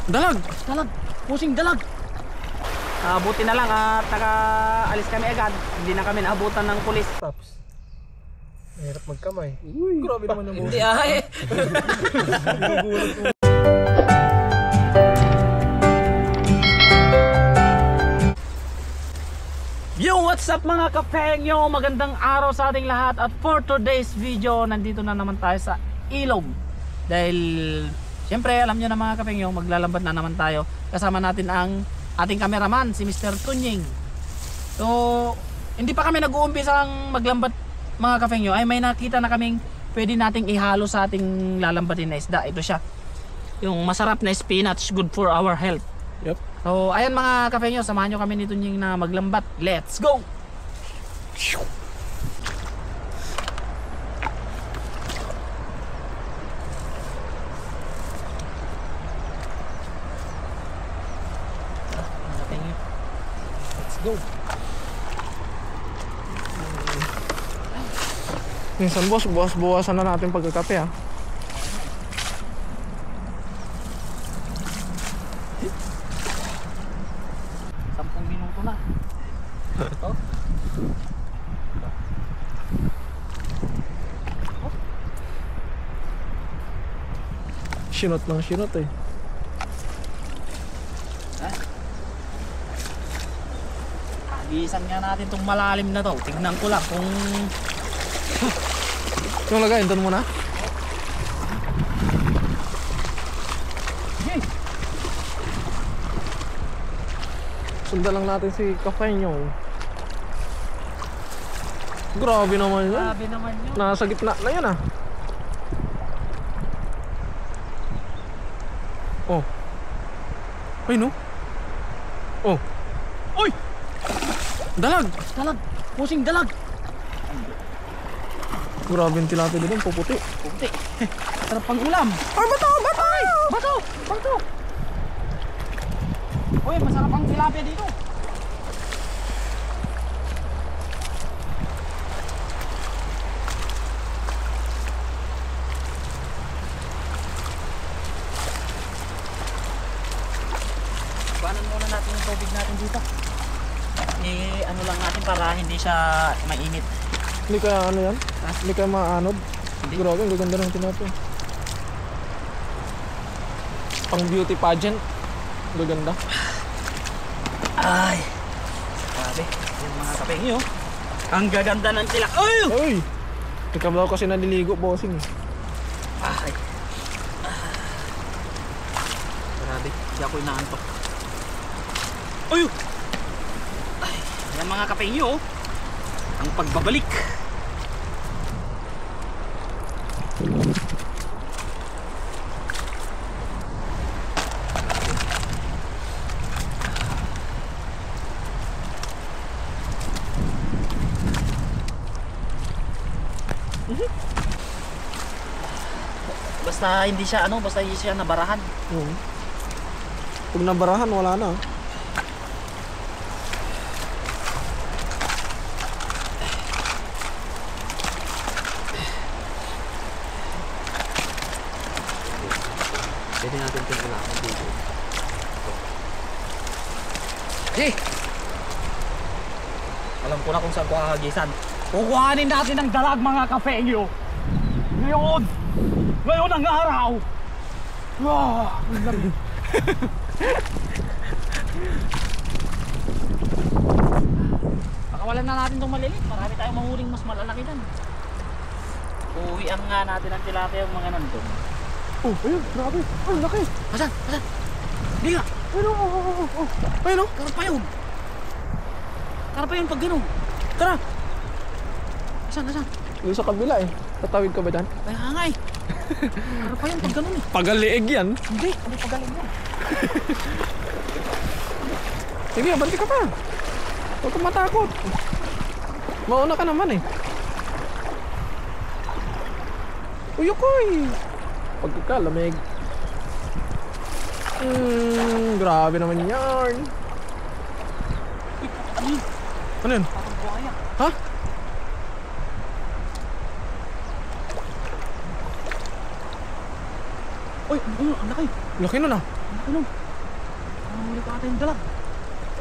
Dalag! Dalag! Pusing dalag! Buti na lang at naka-alis kami agad. Hindi na kami naabutan ng pulis. Taps. Mahirap magkamay. Uy, grabe naman yung Hindi ay! Yo, what's up mga kapengyo? Magandang araw sa ating lahat. At for today's video, nandito na naman tayo sa ilog. Dahil, siyempre, alam nyo na mga kapengyo, maglalambat na naman tayo. Kasama natin ang ating cameraman, si Mr. Tunying. So, hindi pa kami nag-uumpisang maglambat mga kapengyo. Ay may nakita na kaming pwede nating ihalo sa ating lalambatin na isda. Ito siya. Yung masarap na spinach, good for our health. Yep. So, ayan mga kapengyo, samahan nyo kami nito yung na maglambat. Let's go! Let's go! Minsan boss, buwasan na natin pagkakape ha. Ito. Sinot lang sinot eh. Agisan nga natin tong malalim na to. Tignan ko lang kung Yung lagay, doon muna. okay. Sundan lang natin si Kafenyo. Grabe naman yun. Grabe naman yun. Nasa gitna na yun ah. Oh. Ay no. Oh. Uy! Dalag! Dalag! Pusing dalag! Grabe yung tilapia doon, puputi. Puputi. Sarap pang ulam. Ay, bato! Bato! Ay! Bato! Bato! Uy, masarap ang tilapia dito. Kuhanan muna natin yung tubig natin dito. Ano lang natin para hindi siya mainit. Hindi kaya ano yan? Hindi kaya maanod? Hindi. Grabe, ang gaganda ng tilapia. Pang beauty pageant. Gaganda. Ay! Grabe. Yung mga kapengyo. Ang gaganda ng tila. Ay! Uy! Ikaw daw kasi naliligo, bossing. Ay! Grabe. Hindi ako inaantok. Ay! Ay! Yan mga kapengyo. Ang pagbabalik. Basta hindi siya basta hindi siya nabarahan. Oo. Pag nabarahan, wala na. Pwede natin itong kailangan dito. Hey! Alam ko na kung saan ko hahagisan. Kukuhanin natin ang dalag mga kapengyo. Ngayon ang araw. Wow! Pakawalan na natin itong malilit. Marami tayong mahuling mas malalaki dan. Uwian nga natin ang tilapia yung mga nandun. Oh, ayun, grabe. Ay, laki. Asan? Asan? Hindi nga. Ayun, oh. Ayun, oh. Karap pa yun. Karap pa yun pag gano'n. Tara. Asan? Asan? Yung sa kabila eh. Tatawid ka ba dyan? Kaya nga eh. Karap pa yun pag gano'n eh. Pagaliig yan. Hindi. Ano pagaling mo? Sige, banti ka pa. Huwag kang matakot. Mauna ka naman eh. Uyukoy. Pagkakalamig. Grabe naman yan. Ano yun? Ano yun? Parang buhaya. Ha? Uy, ang laki. Laki nun ah. Ano? Ang huli pa ata yung dalag.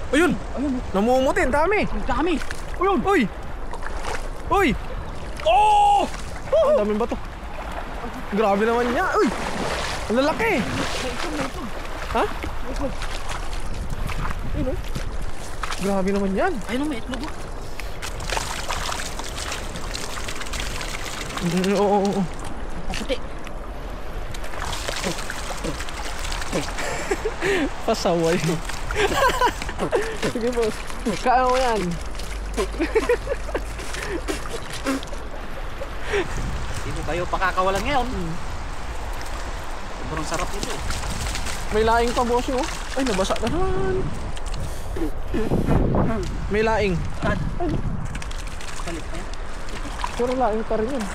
Ayun! Ayun, Namumutin, dami! ang dami. Ayun! Uy! Uy! Oh! Ang daming bato. Grabe naman niya. Uy! Ang lalaki! Ha? Ayun oh. Grabe naman yan. Ayun, may itlog. Oo. Puti. Pasaway. Sige boss. Kaya mo yan. Hindi mo kayo pakakawalan ngayon. Sobrang sarap nito eh. May laing pa boss oh. Ay nabasa na naman. May laing. Kad. Kalit pa yan. Pero laing pa rin yun.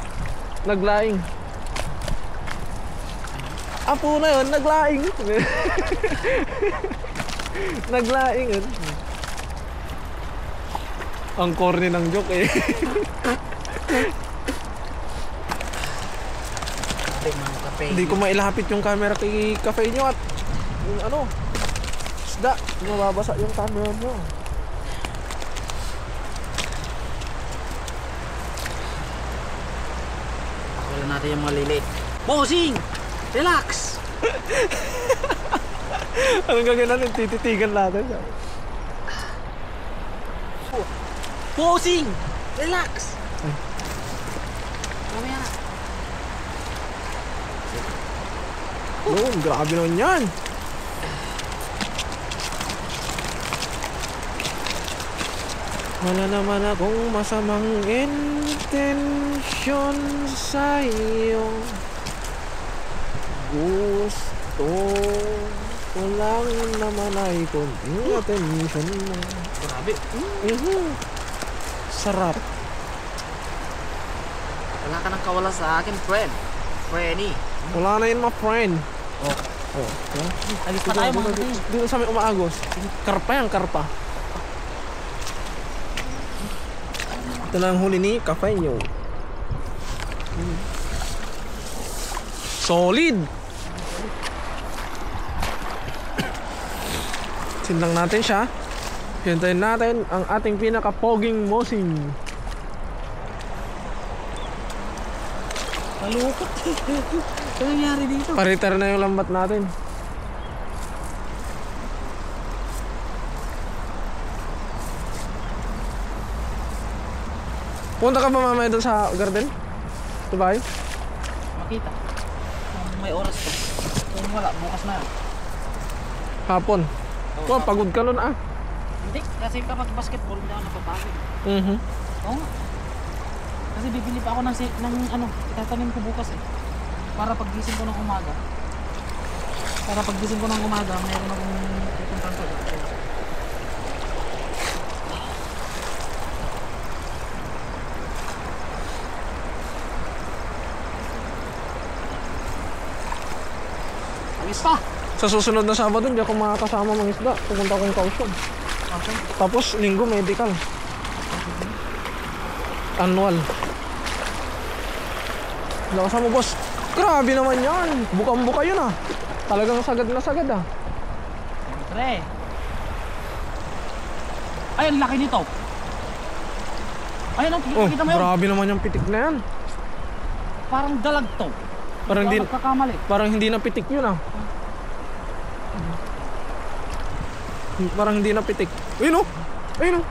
Naglaing. Apo na yun, naglaing. Naglaing yun. Ang corny ng joke eh. Mga kape. Hindi ko mailapit yung camera kay cafe nyo at yung ano, isda, mababasa yung camera nyo. Wala natin yung mga lilit. Bossing! Relax! Anong gagawin natin? Tititigan natin. Bossing! Relax! Mamaya na. Yun, grabe naman yan. Wala naman akong masamang intensyon sa iyo. Gusto ko lang naman ay konting attention mo. Grabe. Sarap. Wala ka nang kawala sa akin, friend. Frenny. Wala na yun, my friend. Oh. Oh, Alis pa tayo mga kape. dito sa may umaagos. Karpa yan, karpa. Ito na ang huli ni Cafeño. Solid! Sinlang natin siya. Hintayin natin ang ating pinaka-poging mosing. Malukot. Ano nangyari dito? Pariter na yung lambat natin. Punta ka ba mamaya doon sa garden? Dubai? Makita. Kung may oras to. Kung wala, bukas na. Hapon. Oh, pagod ka nun ah. Hindi, kasi kapag basketball, hindi ako napapagod. Oo nga. Kasi bibili pa ako ng ano, itatanim ko bukas eh. Para paggising ko ng umaga. Mayroon akong pupuntahan ko. Ayos pa! Sa susunod na Sabado, hindi ako makakasama mga isda. Pupunta akong Kausyon. Okay. Tapos, linggo, medical. Annual. Lakas mo, boss. Grabe naman yan. Bukang-buka yun ah. Talagang sagad na sagad ah. Siyempre. Ay, ang laki nito. Ayun, Oh, kita mo yun. grabe naman yung pitik na yan. Parang dalag to. Parang Hindi hindi, ako nagkakamali. parang hindi na pitik yun ah. Parang hindi na pitik. Ayun oh. Ayun oh.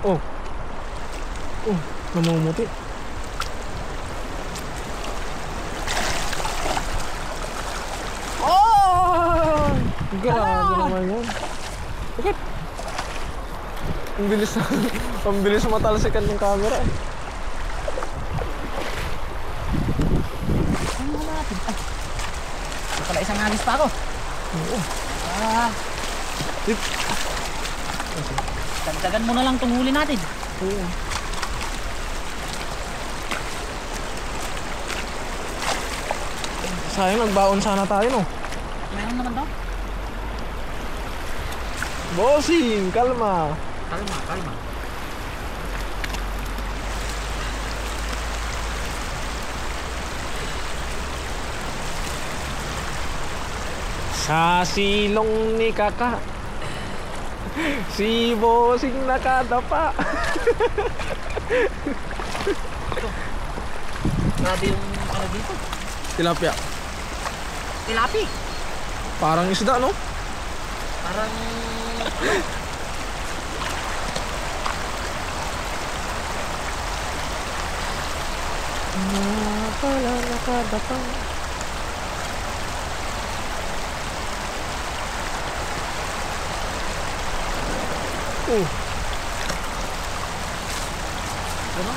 Oh. Oh, namumuti. Oh! Grabe naman yun. Bakit? Ang bilis na, ang bilis na matalsikan ng camera eh. Ano natin? Ay. Ito pala isang alis pa ako. Oo. Ah. Tip. Dagdagan mo na lang itong huli natin. Oo. Sayang, nagbaon sana tayo no. Meron naman daw. Bossing, kalma. Kalma, kalma. Sa silong ni Kaka, si Bossing nakadapa. Grabe yung ano dito. Tilapia. Tilapi. Parang isda, no? Parang Pala nakadapa. ano?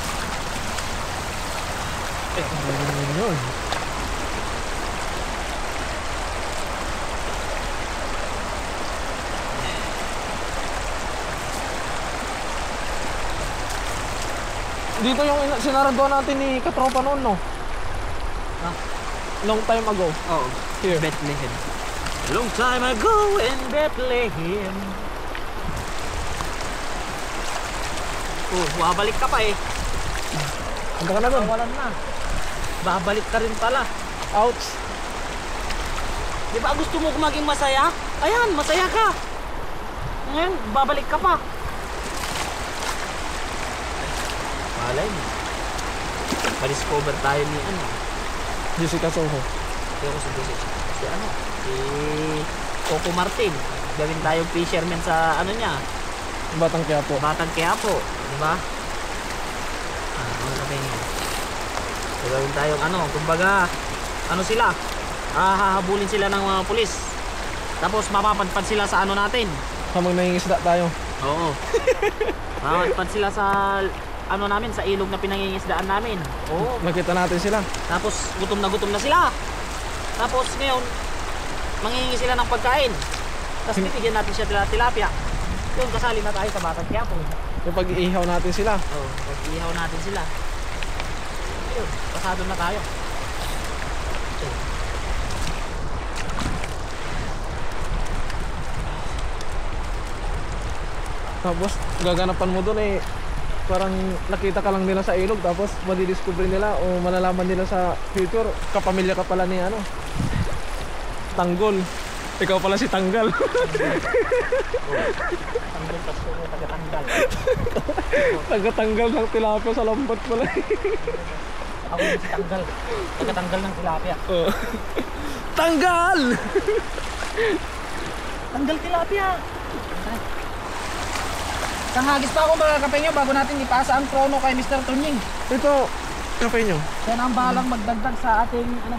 Ano yun? Dito yung sinaraduan natin ni katropa noon, no? Ah, Long time ago. oh, Here. Bethlehem. Long time ago in Bethlehem. Babalik ka pa eh. Handa ka na doon. Walan na. Babalik ka rin pala. Ouch. Di ba gusto mo maging masaya? Ayan, masaya ka. Ngayon, babalik ka pa. Malay mo. Ma-discover tayo ni ano. Jessica Soho. Pero si ano, si Coco Martin. Gawin tayong fisherman sa ano niya, Batang Quiapo. Batang Quiapo, di ba? Ano sabihin niya? Gawin tayong ano, kumbaga, ano sila? Hahabulin sila ng mga pulis. Tapos mapapadpad sila sa ano natin. Habang nangingisda tayo. Oo. Mapapadpad sila sa ano namin, sa ilog na pinangingisdaan namin. Oo. Nakita natin sila. Tapos gutom na sila. Tapos ngayon, manghihingi sila ng pagkain. Tapos bibigyan natin siya tilapia. Yun, kasali na tayo sa Batang Quiapo. Yung pag-iihaw natin sila. Oo, pag-ihaw natin sila. Yun, pasado na tayo. Tapos gaganapan mo doon eh, parang nakita ka lang nila sa ilog, tapos madidiscover nila o malalaman nila sa future, kapamilya ka pala ni ano, Tanggol. Ikaw pala si Tanggal. Tanggol tapos ko, taga-tanggal. Taga-tanggal ng tilapia sa lambat pala. Ako yung si Tanggal. Taga-tanggal ng tilapia. Tanggal! Tanggal tilapia! Sanghagis pa ako mga kapengyo bago natin ipasa ang krono kay Mr. Tunying. Ito, kape nyo. Siya na ang bahalang magdagdag sa ating ano,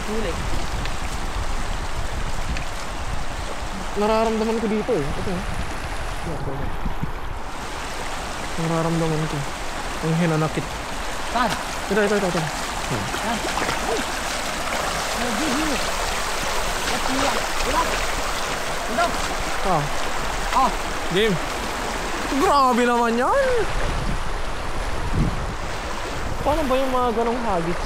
huli. Nararamdaman ko dito eh. Ito. Nararamdaman ko. Ang hinanakit. Saan? Ito. Yan. Naghihiyo. Let's see yan. Ilan? Ito. Oh. Game. Grabe naman yan. Paano ba yung mga ganong habits?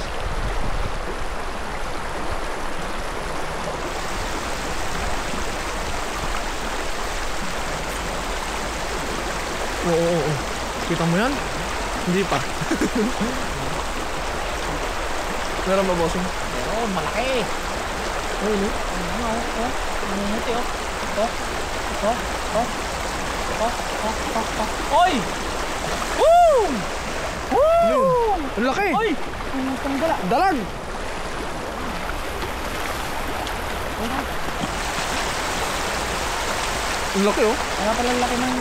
Oo. Kita mo yan? Hindi pa. Meron ba, bossing? Meron, malaki. Ayun eh. Nangunguti oh. Oy! Woo! Woo! Ang laki! Oy! Ang tanggala. Dalag! Ang laki oh. Kaya pala laki ng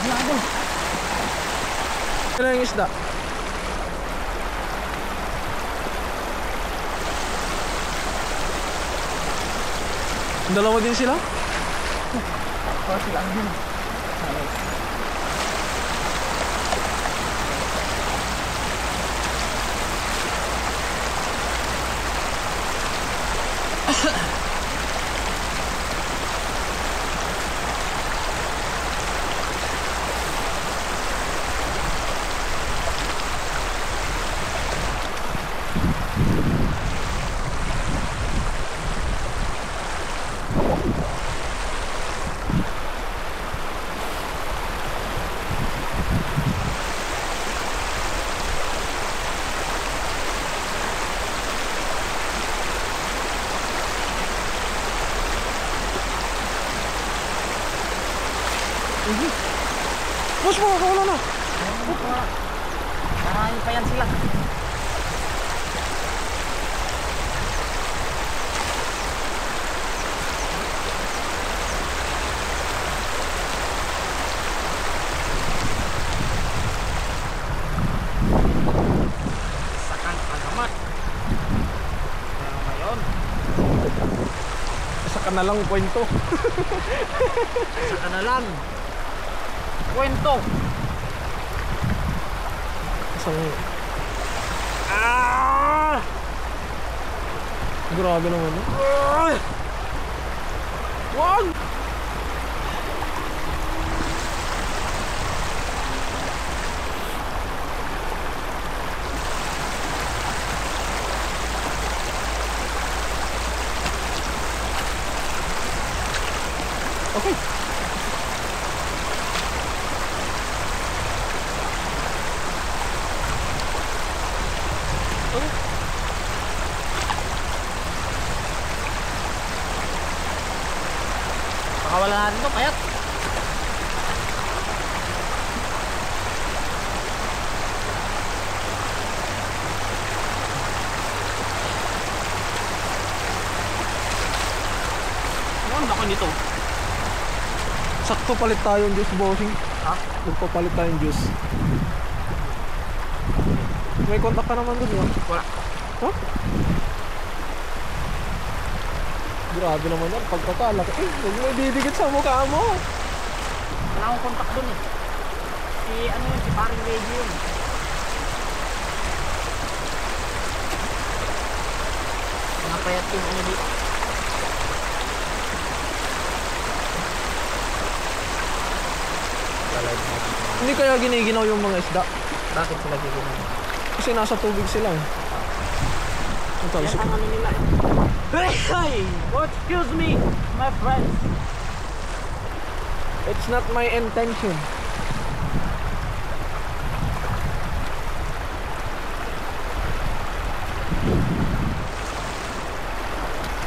lago. Ano yung isda? Dalawa din sila? Oh, sila ang din. Boss, makakawala na. Marami pa yan sila. Sakan agamat. Pero ngayon, Isa ka na lang kwento. saka na lang. Kwento. Isang... Ah! Grabe naman. Eh. Ah! Wag! Okay. Pakawala natin to, payat. Ano laki nito? Sakto palit tayo ng juice, bossing. Ha? Magpapalit tayong juice. May kontak ka naman dun, ha? Wala. Huh? Grabe naman yan. Pagkakalaki. Eh, huwag mo ididikit sa mukha mo. Wala akong kontak dun eh. Si ano yun, si paring Reggie yun. Napayat yung ano dito. Hindi kaya giniginaw yung mga isda. Bakit sila giginaw? Kasi nasa tubig sila. Eh. Ang Yan talsik. ang ano nila eh. Hey! Oh, excuse me, my friend. It's not my intention.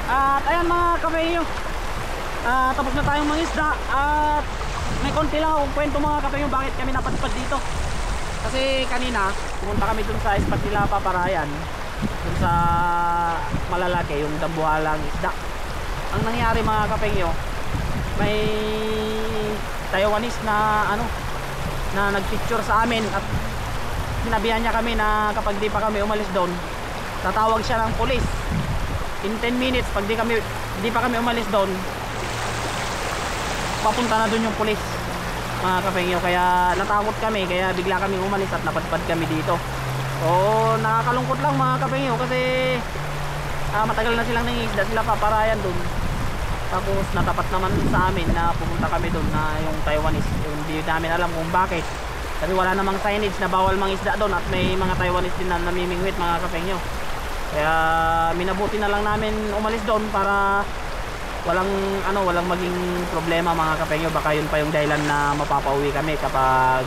At ayan mga kapeyo, tapos na tayong mangisda at may konti lang akong kwento mga kapeyo bakit kami napadpad dito. Kasi kanina pumunta kami dun sa spot nila Paparayan, dun sa malalaki yung dambuhalang isda. Ang nangyari mga kapeyo, may Taiwanese na ano na nagpicture sa amin at sinabihan niya kami na kapag di pa kami umalis doon tatawag siya ng pulis. In 10 minutes, pag di pa kami umalis doon, papunta na doon yung pulis mga kapengyo. Kaya natakot kami, kaya bigla kami umalis at napadpad kami dito. So nakakalungkot lang mga kapengyo kasi matagal na silang nangisda sila Paparayan doon. Tapos natapat naman sa amin na pupunta kami doon na yung Taiwanese. Yung hindi namin alam kung bakit, kasi wala namang signage na bawal mangisda doon at may mga Taiwanese din na namimingwit mga kapengyo. Kaya minabuti na lang namin umalis doon para walang maging problema mga kapengyo. Baka yun pa yung dahilan na mapapauwi kami kapag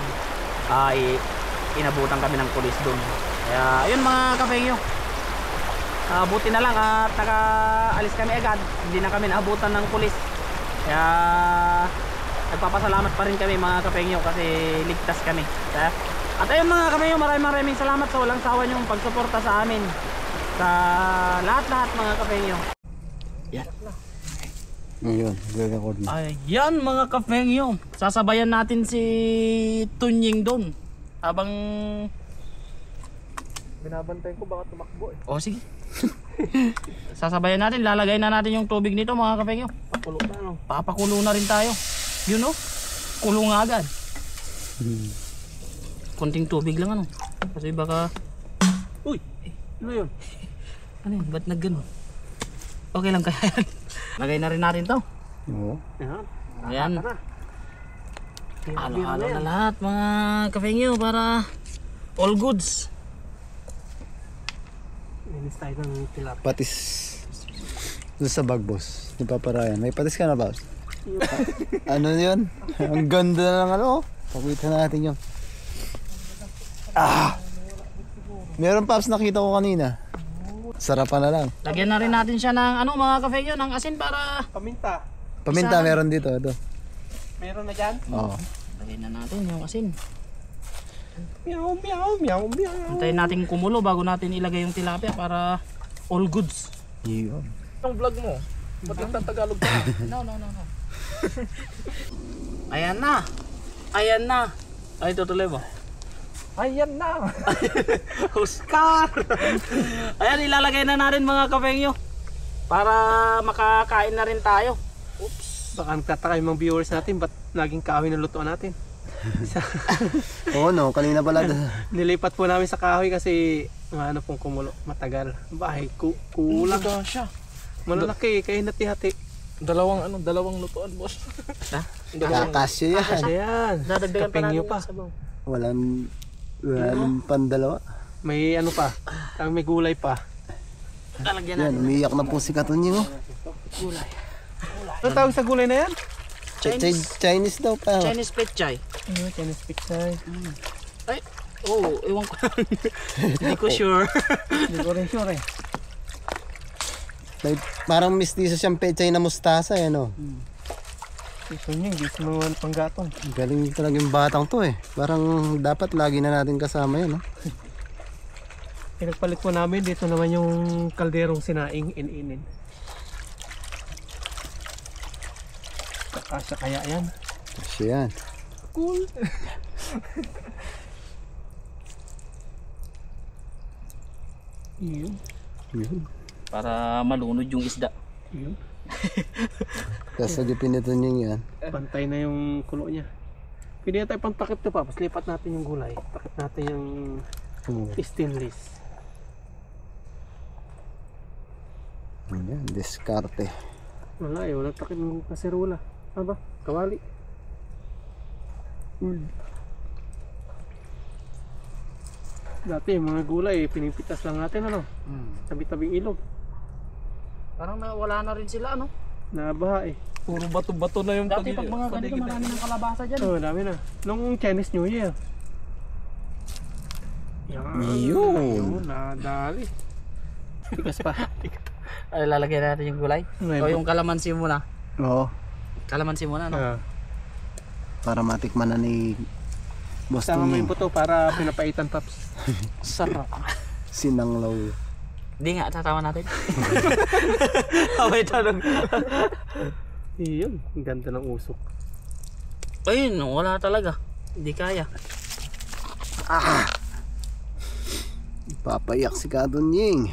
inabutan kami ng pulis doon. Kaya yun mga kapengyo, buti na lang at nakaalis kami agad, hindi na kami naabutan ng pulis. Kaya nagpapasalamat pa rin kami mga kapengyo kasi ligtas kami. At ayun mga kapengyo, maraming salamat sa walang sawa niyong pagsuporta sa amin sa lahat-lahat mga kapengyo. Yan. Ayun, record na. Ayan mga kapengyo, sasabayan natin si Tunying doon habang Binabantay ko baka tumakbo eh. oh sige. Sasabayan natin, lalagay na natin yung tubig nito mga kapengyo. Pakulo na no. Papakulo na rin tayo. Yun o, kulo nga agad. Konting tubig lang ano, kasi baka uy, ano yun? Ano yun, ba't nagganon? Okay lang kaya yan. Lagay na rin natin to. Oo. Ayan. Halo-halo na lahat mga kapengyo para all goods. Inis tayo ng tilapia. Patis. Doon sa bag, boss. Di Paparayan. May patis ka na, boss? Ano yun? Ang ganda na ng ano. Pakita natin yun. Meron paps nakita ko kanina. Sarapan na lang. Lagyan na rin natin siya ng ano mga kapengyo, ng asin para Paminta. Paminta Isa. meron dito. Ito. Meron na dyan? Oo. Lagay na natin yung asin. Meow, meow, meow, meow. Antayin natin kumulo bago natin ilagay yung tilapia para all goods. Yun. Ang vlog mo, ba't nagtatagalog ka? No. Ayan na. Ayan na. Ay, tutuloy ba? Ayan na! Oscar! Ayan, ilalagay na natin mga kapengyo. Para makakain na rin tayo. Oops. Baka nagtataka yung mga viewers natin, ba't laging kahoy na lutuan natin? Oo no, kanina pala. Nilipat po namin sa kahoy kasi ano pong kumulo, matagal. Bahay, kulang. siya. Malalaki, kaya hati-hati. Dalawang lutuan, boss. Ha? Kakasya yan. Ayan, Dadagdagan pa kapengyo natin pa. yung sabaw. Walang pandalawa. May ano pa, may gulay pa. Lalagyan Yan, natin. umiyak na po si Katunying. Oh. Ano tawag sa gulay na yan? Chinese daw pa. Chinese pechay. Chinese pichay. Ay, ewan ko. Hindi ko sure. Hindi ko rin sure eh. Parang mistiso siyang pechay na mustasa. Yan o. Ito niya, hindi sa mga panggatong. Galing talaga yung batang to eh. Parang dapat lagi na natin kasama yan. Oh. Pinagpalit po namin, dito naman yung kalderong sinaing in-inin. Kakasya kaya yan. Kasi yan. Cool. Yun. Yun. Para malunod yung isda. Yun. Kasagipin nito niya yan. Pantay na yung kulo niya. Pwede na tayo pang takip to pa. Tapos lipat natin yung gulay. Takip natin yung stainless. Yan, diskarte. Wala eh. Walang takip ng kaserola. Ano ba? Kawali. Dati yung mga gulay pinipitas lang natin ano. Tabi-tabing ilog. Parang nawala na rin sila, ano? Nabaha eh. Puro bato-bato na yung Dati pag mga ganito, marami ng kalabasa dyan. Oo, dami na. Nung Chinese New Year. Yun. Nadali. Tigas pa. Ay, lalagyan natin yung gulay. May O yung kalamansi muna. Oo. Kalamansi muna, no? Para matikman na ni Boss Sama mo yung Tunying. buto para pinapaitan paps. Sarap. Sinanglaw. Hindi nga, tatawa natin. May tanong. Iyon, ang ganda ng usok. Ayun, wala talaga. Hindi kaya. Papayak si Katunying.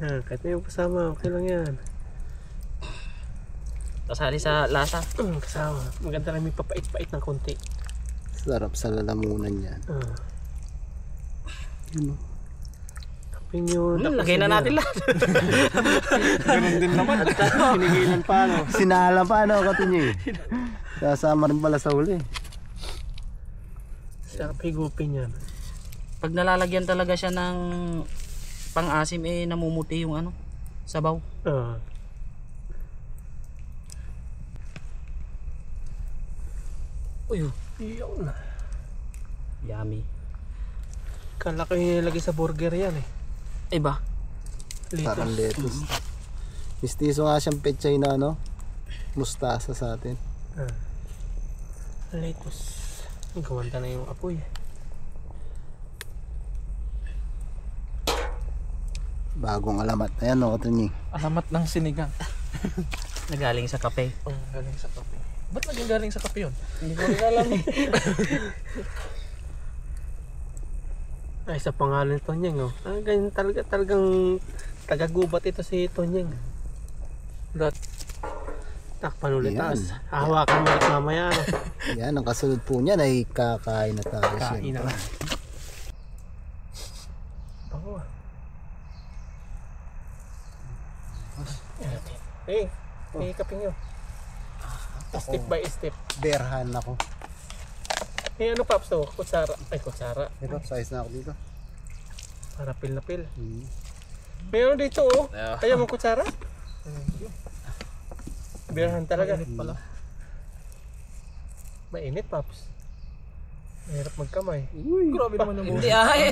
Kahit na yung kasama, okay lang yan. Kasali sa lasa. Kasama. Maganda lang may papait-pait ng konti. Sarap sa lalamunan yan. Yun, oh. Kaping yun. Lagay na natin lahat. Ganun din naman. Pinigilan pa no. Sinala pa ano Katunying. Kasama rin pala sa huli. Sarap higupin yan. Pag nalalagyan talaga siya ng pang-asim, namumuti yung ano, sabaw. Uy, Iyon. yummy. Kala ko yung nilagay sa burger yan eh. Iba. Parang lettuce. Mistiso nga siyang pechay na ano, mustasa sa atin. Lettuce. Ang gawanda na yung apoy. Bagong alamat. Ayan no Katunying. Alamat ng sinigang. Nagaling sa kape. Galing sa kape. Ba't naging galing sa kape yun? Hindi ko rin alam eh. Ay, sa pangalan ni Tonyeng oh. Ganyan talagang tagagubat ito si Tonyeng. Takpan ulit Yan. taas. Hahawakan mo ulit mamaya. No? Yan, ang kasunod po niyan ay kakain na tayo. Kain na siyempre. lang. Bango ah. Hey, kaping nyo. Step by step. Berhan ako. Hey, ano paps to? Kutsara. Ay, kutsara. Ito, size na ako dito. Para pil na pil. Meron dito oh. Ayaw mo kutsara? Berhan talaga. Mainit pala. Mainit paps. Mahirap magkamay. Grabe naman yung Hindi ay.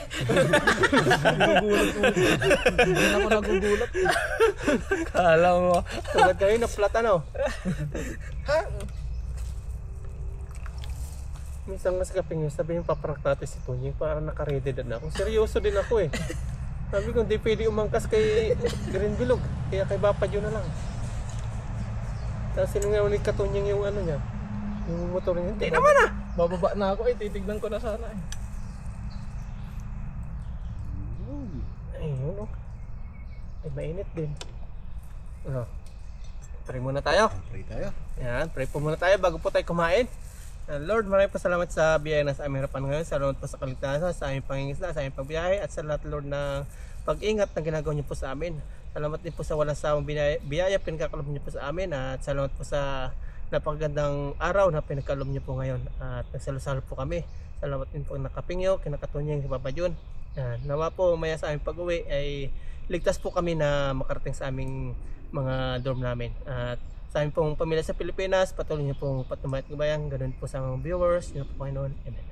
Nagugulat mo. Hindi na ako nagugulat. Kala mo. Tulad kayo na flat ano. Ha? Minsan nga sa kaping yun, sabi yung paparak natin si Tunying para naka-ready din ako. Seryoso din ako eh. Sabi ko, hindi pwede umangkas kay Green Bilog. Kaya kay Bapad yun na lang. Tapos sinungaw ni Katunying yung ano niya. Yung motor niya. Hindi naman ah! Bababa na ako titignan ko na sana eh. Ayun oh. Ay, mainit din. Ano? Pray muna tayo. Pray tayo. Yan, pray po muna tayo bago po tayo kumain. Lord, maraming pasalamat sa biyaya na sa aming harapan ngayon. Salamat po sa kaligtasan, sa aming pangingisda, sa aming pagbiyahe, at sa lahat, Lord, ng pag-ingat na ginagawa niyo po sa amin. Salamat din po sa walang sawang biyaya pinagkakalob niyo po sa amin. At salamat po sa napakagandang araw na pinagkalob niyo po ngayon. At nagsalo-salo po kami. Salamat din po nakapingyo, kinakatunyang kibabadyun. Nawa po maya sa aming pag-uwi ay ligtas po kami na makarating sa aming mga dorm namin. At sa aming pong pamilya sa Pilipinas, patuloy niyo pong patumayat gabayan. Ganun po sa mga viewers. Yun po Panginoon. Amen.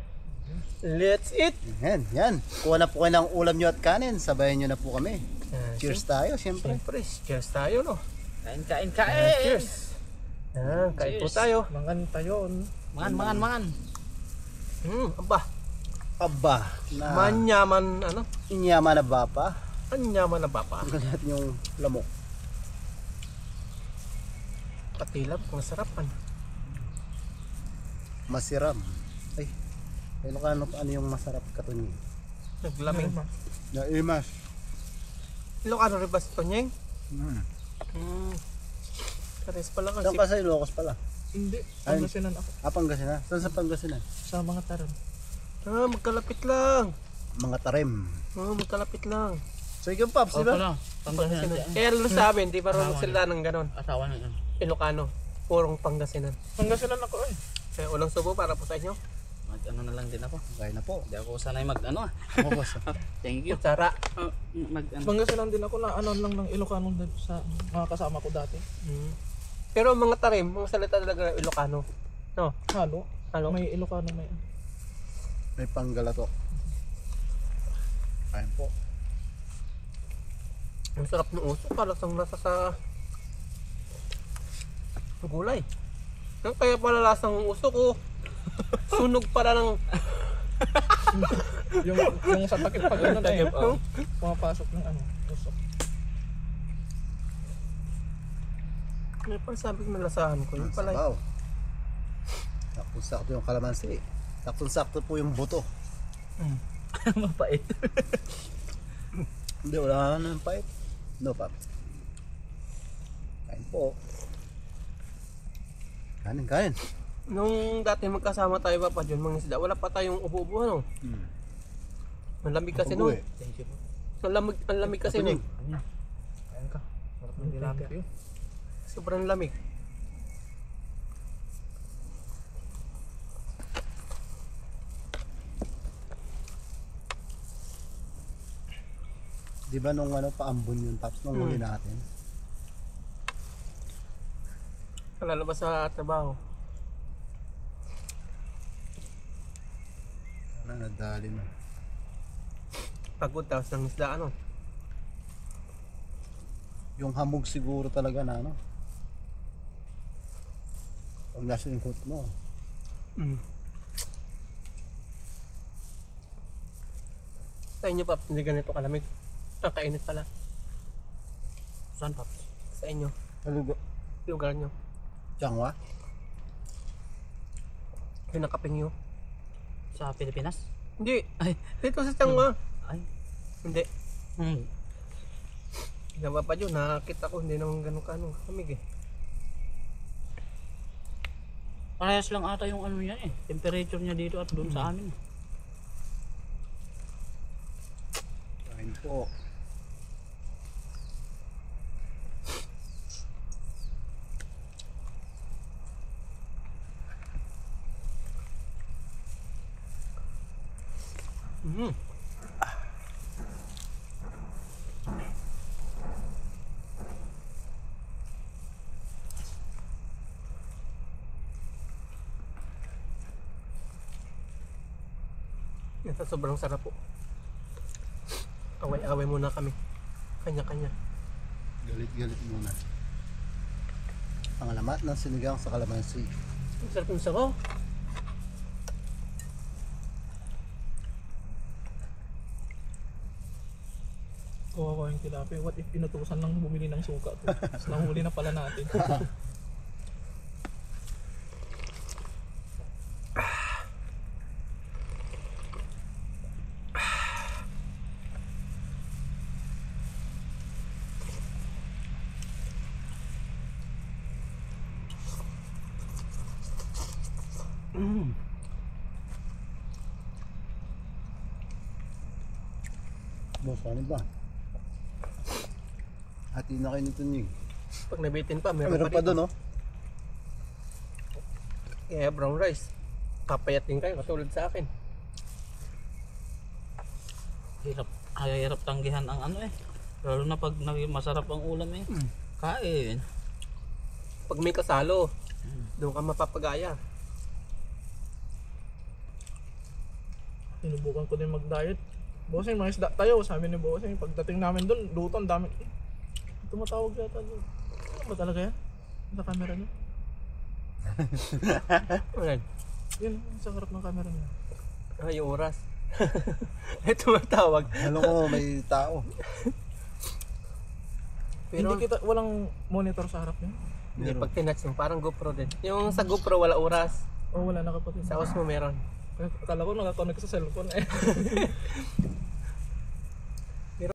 Let's eat! Yan. Kuha na po kayo ng ulam nyo at kanin. Sabayan nyo na po kami. Cheers tayo, siyempre. Siyempre, cheers tayo no. Kain. Cheers! Kain po Cheers. tayo. Mangan tayo. Mangan. Aba, Aba, na manyaman, ano? inyaman na ba pa? Anyaman na bapa. Ang lahat yung lamok. Patilap, masarapan. Masiram. Ay, ano yung masarap katunyi? Naglaming. Na imas. Ilocano rin ba si Tonyeng? Hmm. Pares pala Saan kasi. ka sa Ilocos pala? Hindi. Ay. Pangasinan ako. Pangasinan? Saan sa Pangasinan? Sa mga taran. Magkalapit lang. Mga tarim. Magkalapit lang. So ikaw Paps, di ba? Kaya lalo sa amin, di parang sila ng ganon. Asawa na yun. Ilocano. Purong Pangasinan. Pangasinan ako eh. Kaya ulang subo para po sa inyo. Mag-ano na lang din ako. Kaya na po. Hindi ako sanay mag-ano ah. Ako boss. Thank you. Kutsara. Mag-ano. Pangasinan din ako na ano lang ng Ilocano sa mga kasama ko dati. Pero mga tarim, mga salita talaga ng Ilocano. No? Halo. Halo? May Ilocano may. May panggalato. Kain po. Ang sarap ng uso, parang nasa sa gulay. Kaya pala lasang uso ko. Sunog para ng yung sa takip pag ano na eh. Pumapasok ng ano. Usok. May parang sabi ko nalasahan ko. Yung pala. Wow. Sakto-sakto yung kalamansi. Sakto-sakto po yung buto. Mapait. Hindi, wala na ng pait. No, Paps. Kain po. Kanin. Nung dati magkasama tayo pa dyan mga isda, wala pa tayong ubo-ubo ano. Ang lamig kasi Ubo nun. eh. Thank you. Ang lamig kasi nun. Kain ka. Sarap ng tilapia yun. Sobrang lamig. Di ba nung ano, paambon yun, Paps, nung huli natin? Lalabas sa trabaho. Nadali na. Pagod tapos ng isda ano. Yung hamog siguro talaga na ano. Pag nasa yung hoot mo. Sa inyo Paps, hindi ganito kalamig. Kainit pala. Saan Paps? Sa inyo. Halugo. Lugar nyo. Changwa? Pinakaping nyo. Sa Pilipinas? Hindi. Ay. Dito sa Tiangwa. Ay. Hindi. Hmm. Gaba pa yun. Nakakita ko hindi naman ganun ka kamig eh. Parehas lang ata yung ano niya eh. Temperature niya dito at doon sa amin. Kain po. Yan sa sobrang sarap po. Away-away muna kami. Kanya-kanya. Galit-galit muna. Ang alamat ng sinigang sa kalamansi. Ang sarap ng sabaw. Kawawa yung tilapia. What if inutusan lang bumili ng suka to? Tapos nahuli na pala natin. Boss, ano ba? Hati na kayo nito Nig. Pag nabitin pa, meron, Meron pa dito. doon, oh. Kaya brown rice. Kapayat din kayo katulad sa akin. Hirap tanggihan ang ano eh. Lalo na pag masarap ang ulam eh. Kain. Pag may kasalo, doon ka mapapagaya. Sinubukan ko din mag-diet. Bossing, mga isda tayo. Sabi ni Bossing, pagdating namin doon, luto ang dami. Tumatawag yata doon. Ano ba talaga yan? Sa camera niya? Ayan. Yun, sa harap ng camera niya. Yung oras. Ay, tumatawag. Alam ko may tao. Pero Hindi kita, walang monitor sa harap niya. hindi, Meron. pag tinatch mo, parang GoPro din. Yung sa GoPro, wala oras. O wala na kapatid. Sa Osmo meron. Akala ko nakakonect sa cellphone eh.